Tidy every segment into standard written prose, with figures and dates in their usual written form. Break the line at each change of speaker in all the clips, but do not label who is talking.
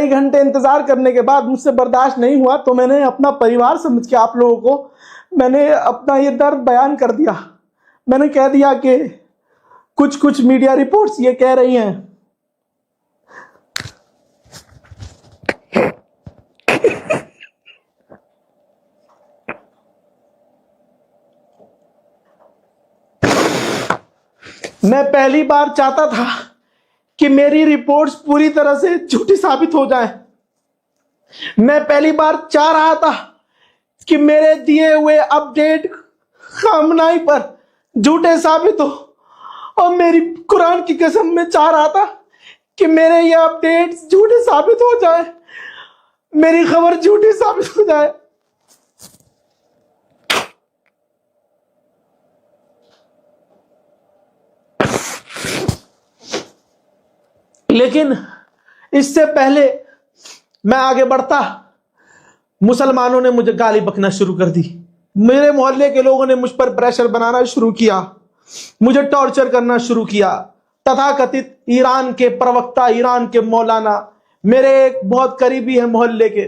कई घंटे इंतजार करने के बाद मुझसे बर्दाश्त नहीं हुआ तो मैंने अपना परिवार समझ के आप लोगों को मैंने अपना ये दर्द बयान कर दिया। मैंने कह दिया कि कुछ मीडिया रिपोर्ट्स ये कह रही हैं मैं पहली बार चाहता था कि मेरी रिपोर्ट्स पूरी तरह से झूठी साबित हो जाए। मैं पहली बार चाह रहा था कि मेरे दिए हुए अपडेट खामनाई पर झूठे साबित हो, और मेरी कुरान की कसम में चाह रहा था कि मेरे ये अपडेट्स झूठे साबित हो जाए, मेरी खबर झूठी साबित हो जाए। लेकिन इससे पहले मैं आगे बढ़ता, मुसलमानों ने मुझे गाली बकना शुरू कर दी। मेरे मोहल्ले के लोगों ने मुझ पर प्रेशर बनाना शुरू किया, मुझे टॉर्चर करना शुरू किया। तथाकथित ईरान के प्रवक्ता, ईरान के मौलाना, मेरे एक बहुत करीबी है मोहल्ले के,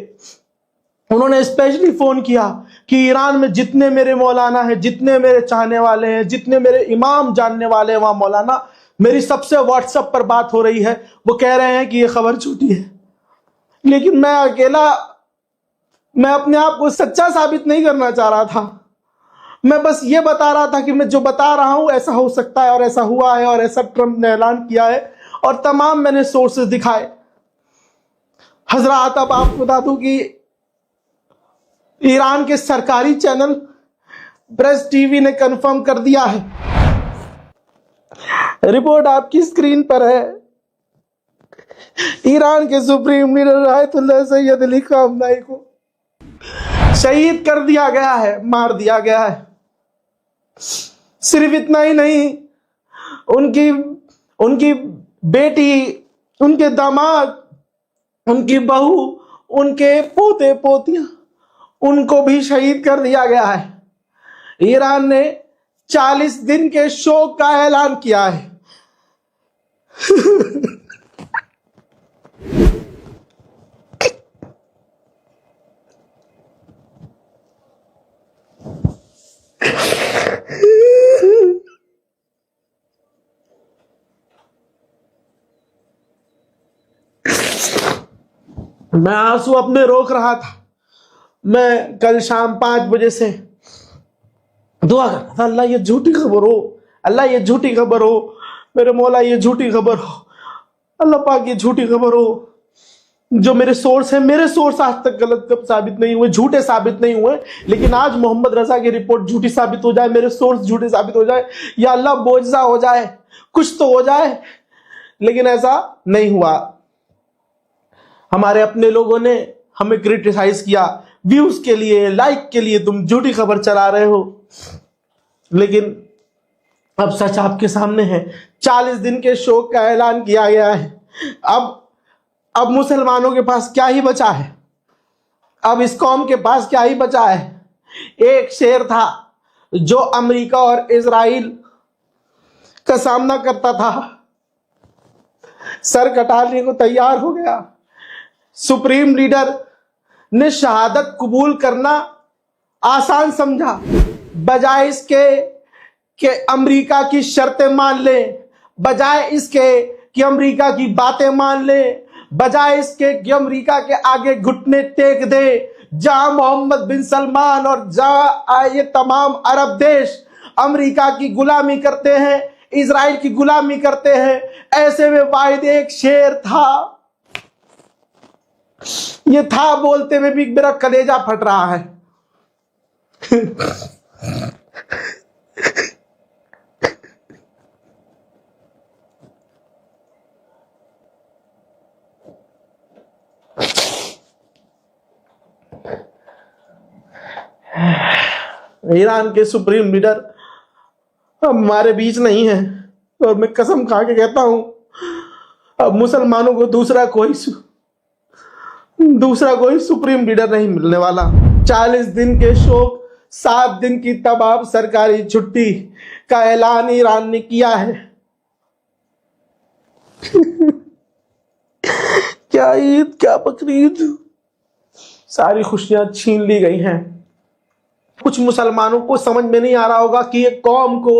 उन्होंने स्पेशली फोन किया कि ईरान में जितने मेरे मौलाना हैं, जितने मेरे चाहने वाले हैं, जितने मेरे इमाम जानने वाले हैं, वहां मौलाना, मेरी सबसे व्हाट्सएप पर बात हो रही है, वो कह रहे हैं कि ये खबर झूठी है। लेकिन मैं अकेला, मैं अपने आप को सच्चा साबित नहीं करना चाह रहा था। मैं बस ये बता रहा था कि मैं जो बता रहा हूं ऐसा हो सकता है, और ऐसा हुआ है, और ऐसा ट्रंप ने ऐलान किया है, और तमाम मैंने सोर्सेस दिखाए। हजरात, अब आपको बता दूं कि ईरान के सरकारी चैनल प्रेस टीवी ने कंफर्म कर दिया है, रिपोर्ट आपकी स्क्रीन पर है, ईरान के supreme leader Ayatollah Syed Ali खामनाई को शहीद कर दिया गया है, मार दिया गया है। सिर्फ इतना ही नहीं, उनकी बेटी, उनके दामाद, उनकी बहू, उनके पोते पोतियां, उनको भी शहीद कर दिया गया है। ईरान ने 40 दिन के शोक का ऐलान किया है। मैं आंसू अपने रोक रहा था। मैं कल शाम 5 बजे से दुआ कर रहा था, अल्लाह ये झूठी खबर हो, अल्लाह ये झूठी खबर हो, मेरे मौला ये झूठी खबर हो, अल्लाह पाक ये झूठी खबर हो। जो मेरे सोर्स है, मेरे सोर्स आज तक गलत कब साबित नहीं हुए, झूठे साबित नहीं हुए, लेकिन आज मोहम्मद रजा की रिपोर्ट झूठी साबित हो जाए, मेरे सोर्स झूठे साबित हो जाए, या अल्लाह बोझा हो जाए, कुछ तो हो जाए। लेकिन ऐसा नहीं हुआ। हमारे अपने लोगों ने हमें क्रिटिसाइज किया, व्यूज के लिए, लाइक के लिए तुम झूठी खबर चला रहे हो। लेकिन अब सच आपके सामने है। 40 दिन के शोक का ऐलान किया गया है। अब मुसलमानों के पास क्या ही बचा है? अब इस कौम के पास क्या ही बचा है? एक शेर था जो अमेरिका और इजराइल का सामना करता था, सर कटाने को तैयार हो गया। सुप्रीम लीडर ने शहादत कबूल करना आसान समझा, बजाय इसके कि अमेरिका की शर्तें मान ले, बजाय इसके कि अमेरिका की बातें मान ले, बजाय इसके कि अमेरिका के आगे घुटने टेक दे। जहां मोहम्मद बिन सलमान और जहां ये तमाम अरब देश अमेरिका की गुलामी करते हैं, इजराइल की गुलामी करते हैं, ऐसे में वाहिद एक शेर था। ये था बोलते में भी मेरा कलेजा फट रहा है। ईरान के सुप्रीम लीडर हमारे बीच नहीं है, और मैं कसम खा के कहता हूं, अब मुसलमानों को दूसरा कोई सुप्रीम लीडर नहीं मिलने वाला। 40 दिन के शोक, 7 दिन की तबाह सरकारी छुट्टी का ऐलान ईरान ने किया है। क्या क्या ईद क्या बकरीद, सारी खुशियां छीन ली गई हैं। कुछ मुसलमानों को समझ में नहीं आ रहा होगा कि ये कौम को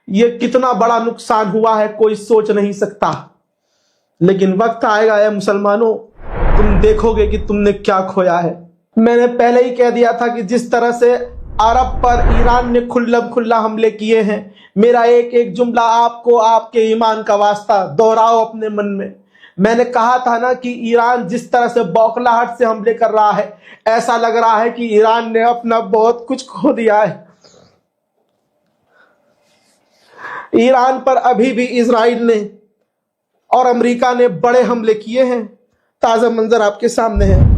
ये कितना बड़ा नुकसान हुआ है, कोई सोच नहीं सकता। लेकिन वक्त आएगा है मुसलमानों, तुम देखोगे कि तुमने क्या खोया है। मैंने पहले ही कह दिया था कि जिस तरह से अरब पर ईरान ने खुल्लम खुल्ला हमले किए हैं, मेरा एक एक जुमला आपको आपके ईमान का वास्ता दोहराओ अपने मन में। मैंने कहा था ना कि ईरान जिस तरह से बौखलाहट से हमले कर रहा है, ऐसा लग रहा है कि ईरान ने अपना बहुत कुछ खो दिया है। ईरान पर अभी भी इजराइल ने और अमेरिका ने बड़े हमले किए हैं। ताजा मंजर आपके सामने है।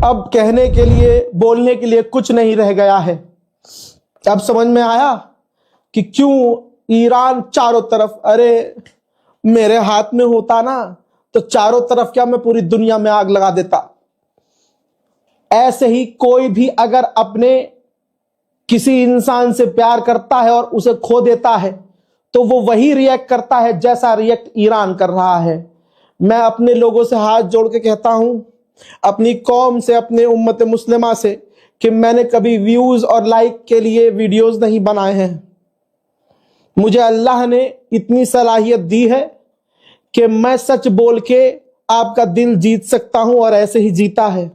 अब कहने के लिए बोलने के लिए कुछ नहीं रह गया है। अब समझ में आया कि क्यों ईरान चारों तरफ, अरे मेरे हाथ में होता ना तो चारों तरफ क्या मैं पूरी दुनिया में आग लगा देता। ऐसे ही कोई भी अगर अपने किसी इंसान से प्यार करता है और उसे खो देता है तो वो वही रिएक्ट करता है जैसा रिएक्ट ईरान कर रहा है। मैं अपने लोगों से हाथ जोड़ के कहता हूं, अपनी कौम से, अपने उम्मत मुस्लिमा से, कि मैंने कभी व्यूज और लाइक के लिए वीडियोस नहीं बनाए हैं। मुझे अल्लाह ने इतनी सलाहियत दी है कि मैं सच बोल के आपका दिल जीत सकता हूं और ऐसे ही जीता है।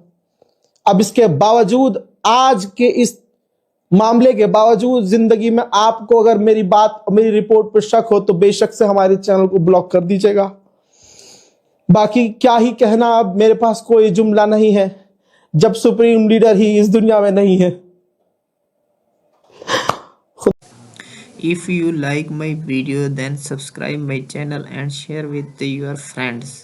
अब इसके बावजूद, आज के इस मामले के बावजूद जिंदगी में आपको अगर मेरी बात, मेरी रिपोर्ट पर शक हो तो बेशक से हमारे चैनल को ब्लॉक कर दीजिएगा। बाकी क्या ही कहना, अब मेरे पास कोई जुमला नहीं है जब सुप्रीम लीडर ही इस दुनिया में नहीं है।
If you like my video, then subscribe my channel and share with your friends.